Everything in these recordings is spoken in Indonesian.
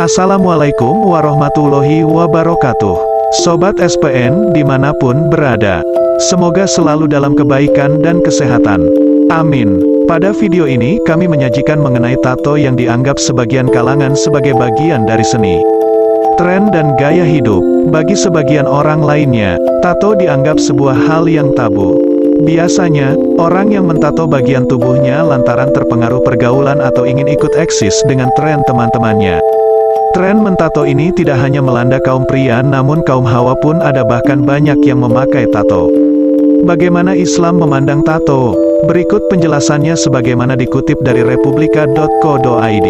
Assalamualaikum warahmatullahi wabarakatuh. Sobat SPN dimanapun berada, semoga selalu dalam kebaikan dan kesehatan. Amin. Pada video ini kami menyajikan mengenai tato yang dianggap sebagian kalangan sebagai bagian dari seni, tren dan gaya hidup. Bagi sebagian orang lainnya, tato dianggap sebuah hal yang tabu. Biasanya, orang yang mentato bagian tubuhnya lantaran terpengaruh pergaulan atau ingin ikut eksis dengan tren teman-temannya. Tren mentato ini tidak hanya melanda kaum pria, namun kaum hawa pun ada, bahkan banyak yang memakai tato. Bagaimana Islam memandang tato? Berikut penjelasannya sebagaimana dikutip dari republika.co.id.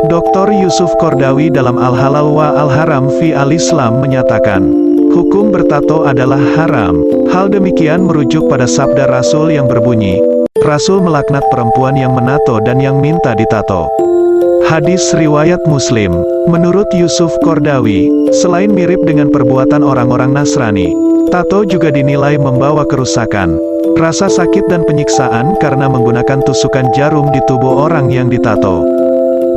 Dr. Yusuf Qaradawi dalam Al-Halal wa Al-Haram fi Al-Islam menyatakan, hukum bertato adalah haram. Hal demikian merujuk pada sabda Rasul yang berbunyi, Rasul melaknat perempuan yang menato dan yang minta ditato. Hadis riwayat Muslim. Menurut Yusuf Qaradawi, selain mirip dengan perbuatan orang-orang Nasrani, tato juga dinilai membawa kerusakan, rasa sakit dan penyiksaan karena menggunakan tusukan jarum di tubuh orang yang ditato.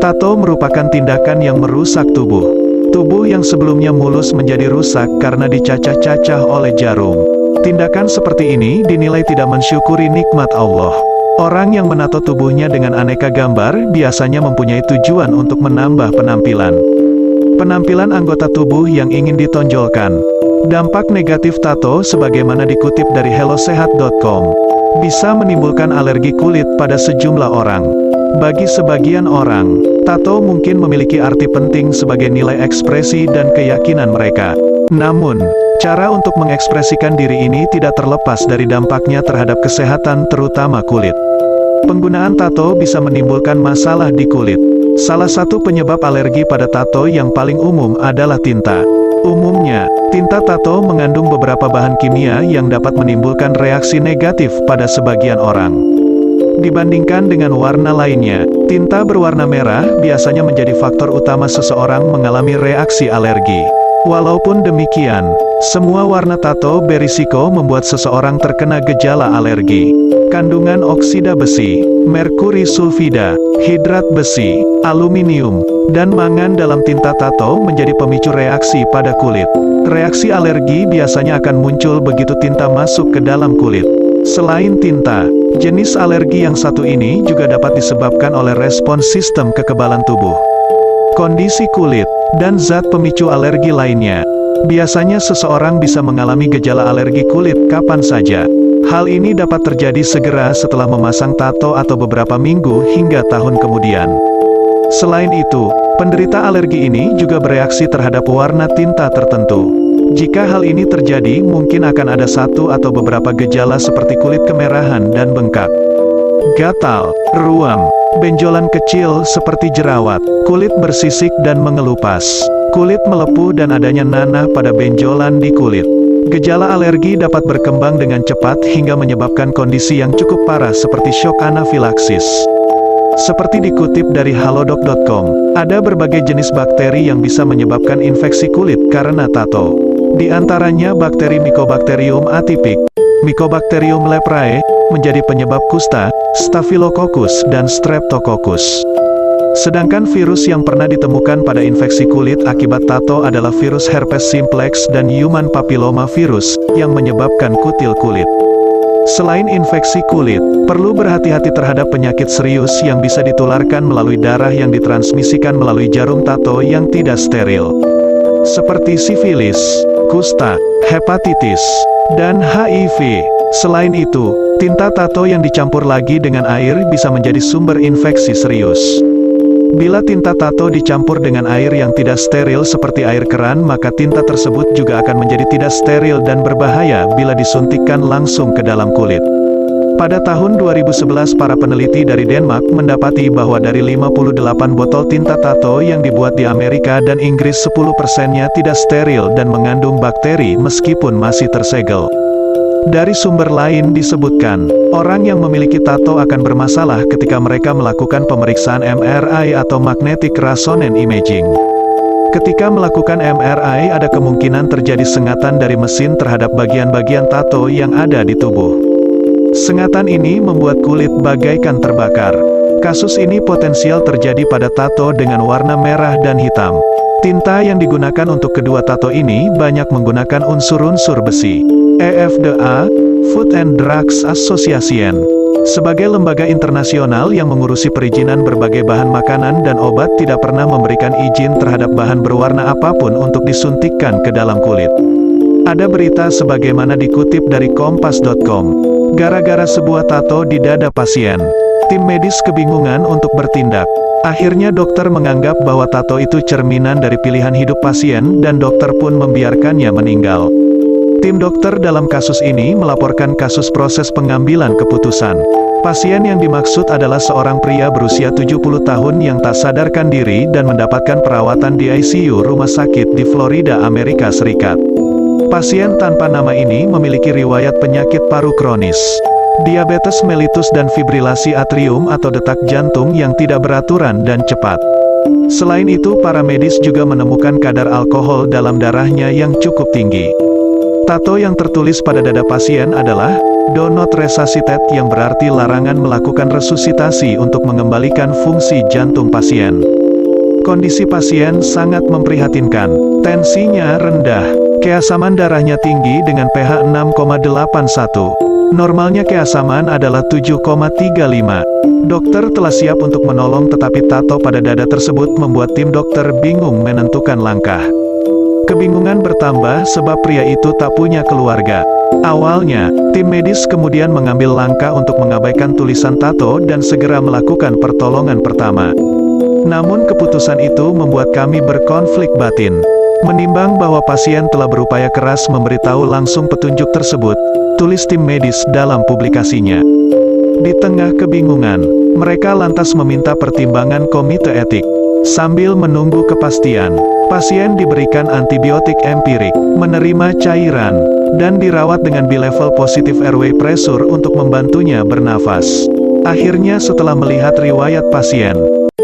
Tato merupakan tindakan yang merusak tubuh. Tubuh yang sebelumnya mulus menjadi rusak karena dicacah-cacah oleh jarum. Tindakan seperti ini dinilai tidak mensyukuri nikmat Allah. Orang yang menato tubuhnya dengan aneka gambar biasanya mempunyai tujuan untuk menambah penampilan anggota tubuh yang ingin ditonjolkan. Dampak negatif tato sebagaimana dikutip dari hellosehat.com, bisa menimbulkan alergi kulit pada sejumlah orang. Bagi sebagian orang, tato mungkin memiliki arti penting sebagai nilai ekspresi dan keyakinan mereka. Namun, cara untuk mengekspresikan diri ini tidak terlepas dari dampaknya terhadap kesehatan, terutama kulit. Penggunaan tato bisa menimbulkan masalah di kulit. Salah satu penyebab alergi pada tato yang paling umum adalah tinta. Umumnya, tinta tato mengandung beberapa bahan kimia yang dapat menimbulkan reaksi negatif pada sebagian orang. Dibandingkan dengan warna lainnya, tinta berwarna merah biasanya menjadi faktor utama seseorang mengalami reaksi alergi. Walaupun demikian, semua warna tato berisiko membuat seseorang terkena gejala alergi. Kandungan oksida besi, merkuri sulfida, hidrat besi, aluminium, dan mangan dalam tinta tato menjadi pemicu reaksi pada kulit. Reaksi alergi biasanya akan muncul begitu tinta masuk ke dalam kulit. Selain tinta, jenis alergi yang satu ini juga dapat disebabkan oleh respons sistem kekebalan tubuh, kondisi kulit, dan zat pemicu alergi lainnya. Biasanya seseorang bisa mengalami gejala alergi kulit kapan saja. Hal ini dapat terjadi segera setelah memasang tato atau beberapa minggu hingga tahun kemudian. Selain itu, penderita alergi ini juga bereaksi terhadap warna tinta tertentu. Jika hal ini terjadi, mungkin akan ada satu atau beberapa gejala seperti kulit kemerahan dan bengkak, gatal, ruam, benjolan kecil seperti jerawat, kulit bersisik dan mengelupas, kulit melepuh dan adanya nanah pada benjolan di kulit. Gejala alergi dapat berkembang dengan cepat hingga menyebabkan kondisi yang cukup parah seperti syok anafilaksis. Seperti dikutip dari halodoc.com, ada berbagai jenis bakteri yang bisa menyebabkan infeksi kulit karena tato. Di antaranya bakteri Mycobacterium atypic, Mycobacterium leprae, menjadi penyebab kusta, Staphylococcus dan Streptococcus. Sedangkan virus yang pernah ditemukan pada infeksi kulit akibat tato adalah virus herpes simplex dan human papilloma virus, yang menyebabkan kutil kulit. Selain infeksi kulit, perlu berhati-hati terhadap penyakit serius yang bisa ditularkan melalui darah yang ditransmisikan melalui jarum tato yang tidak steril, seperti sifilis, kusta, hepatitis, dan HIV. Selain itu, tinta tato yang dicampur lagi dengan air bisa menjadi sumber infeksi serius. Bila tinta tato dicampur dengan air yang tidak steril seperti air keran, maka tinta tersebut juga akan menjadi tidak steril dan berbahaya bila disuntikkan langsung ke dalam kulit. Pada tahun 2011 para peneliti dari Denmark mendapati bahwa dari 58 botol tinta tato yang dibuat di Amerika dan Inggris, 10%-nya tidak steril dan mengandung bakteri meskipun masih tersegel. Dari sumber lain disebutkan, orang yang memiliki tato akan bermasalah ketika mereka melakukan pemeriksaan MRI atau Magnetic Resonance Imaging. Ketika melakukan MRI ada kemungkinan terjadi sengatan dari mesin terhadap bagian-bagian tato yang ada di tubuh. Sengatan ini membuat kulit bagaikan terbakar. Kasus ini potensial terjadi pada tato dengan warna merah dan hitam. Tinta yang digunakan untuk kedua tato ini banyak menggunakan unsur-unsur besi. EFDA, Food and Drugs Association, sebagai lembaga internasional yang mengurusi perizinan berbagai bahan makanan dan obat tidak pernah memberikan izin terhadap bahan berwarna apapun untuk disuntikkan ke dalam kulit. Ada berita sebagaimana dikutip dari Kompas.com. Gara-gara sebuah tato di dada pasien, tim medis kebingungan untuk bertindak. Akhirnya dokter menganggap bahwa tato itu cerminan dari pilihan hidup pasien dan dokter pun membiarkannya meninggal. Tim dokter dalam kasus ini melaporkan kasus proses pengambilan keputusan. Pasien yang dimaksud adalah seorang pria berusia 70 tahun yang tak sadarkan diri dan mendapatkan perawatan di ICU rumah sakit di Florida, Amerika Serikat. Pasien tanpa nama ini memiliki riwayat penyakit paru kronis, diabetes mellitus dan fibrilasi atrium atau detak jantung yang tidak beraturan dan cepat. Selain itu, para medis juga menemukan kadar alkohol dalam darahnya yang cukup tinggi. Tato yang tertulis pada dada pasien adalah "Do not resuscitate", yang berarti larangan melakukan resusitasi untuk mengembalikan fungsi jantung pasien. Kondisi pasien sangat memprihatinkan. Tensinya rendah, keasaman darahnya tinggi dengan pH 6,81. Normalnya keasaman adalah 7,35. Dokter telah siap untuk menolong, tetapi tato pada dada tersebut membuat tim dokter bingung menentukan langkah. Kebingungan bertambah sebab pria itu tak punya keluarga. Awalnya, tim medis kemudian mengambil langkah untuk mengabaikan tulisan tato dan segera melakukan pertolongan pertama. Namun keputusan itu membuat kami berkonflik batin. Menimbang bahwa pasien telah berupaya keras memberitahu langsung petunjuk tersebut, tulis tim medis dalam publikasinya. Di tengah kebingungan, mereka lantas meminta pertimbangan komite etik. Sambil menunggu kepastian, pasien diberikan antibiotik empirik, menerima cairan, dan dirawat dengan bilevel positif airway pressure untuk membantunya bernafas. Akhirnya setelah melihat riwayat pasien,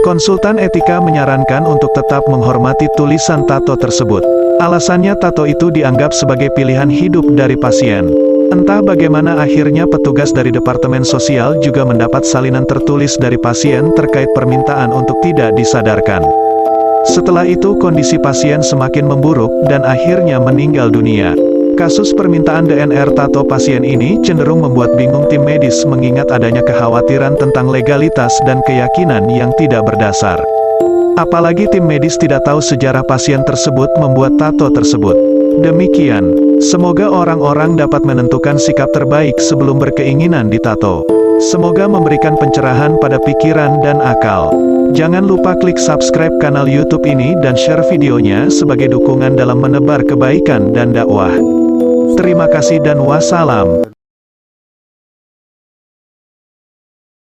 konsultan etika menyarankan untuk tetap menghormati tulisan tato tersebut. Alasannya tato itu dianggap sebagai pilihan hidup dari pasien. Entah bagaimana akhirnya petugas dari Departemen Sosial juga mendapat salinan tertulis dari pasien terkait permintaan untuk tidak disadarkan. Setelah itu kondisi pasien semakin memburuk dan akhirnya meninggal dunia. Kasus permintaan DNR tato pasien ini cenderung membuat bingung tim medis mengingat adanya kekhawatiran tentang legalitas dan keyakinan yang tidak berdasar. Apalagi tim medis tidak tahu sejarah pasien tersebut membuat tato tersebut. Demikian, semoga orang-orang dapat menentukan sikap terbaik sebelum berkeinginan ditato. Semoga memberikan pencerahan pada pikiran dan akal. Jangan lupa klik subscribe kanal YouTube ini dan share videonya sebagai dukungan dalam menebar kebaikan dan dakwah. Terima kasih dan wassalam.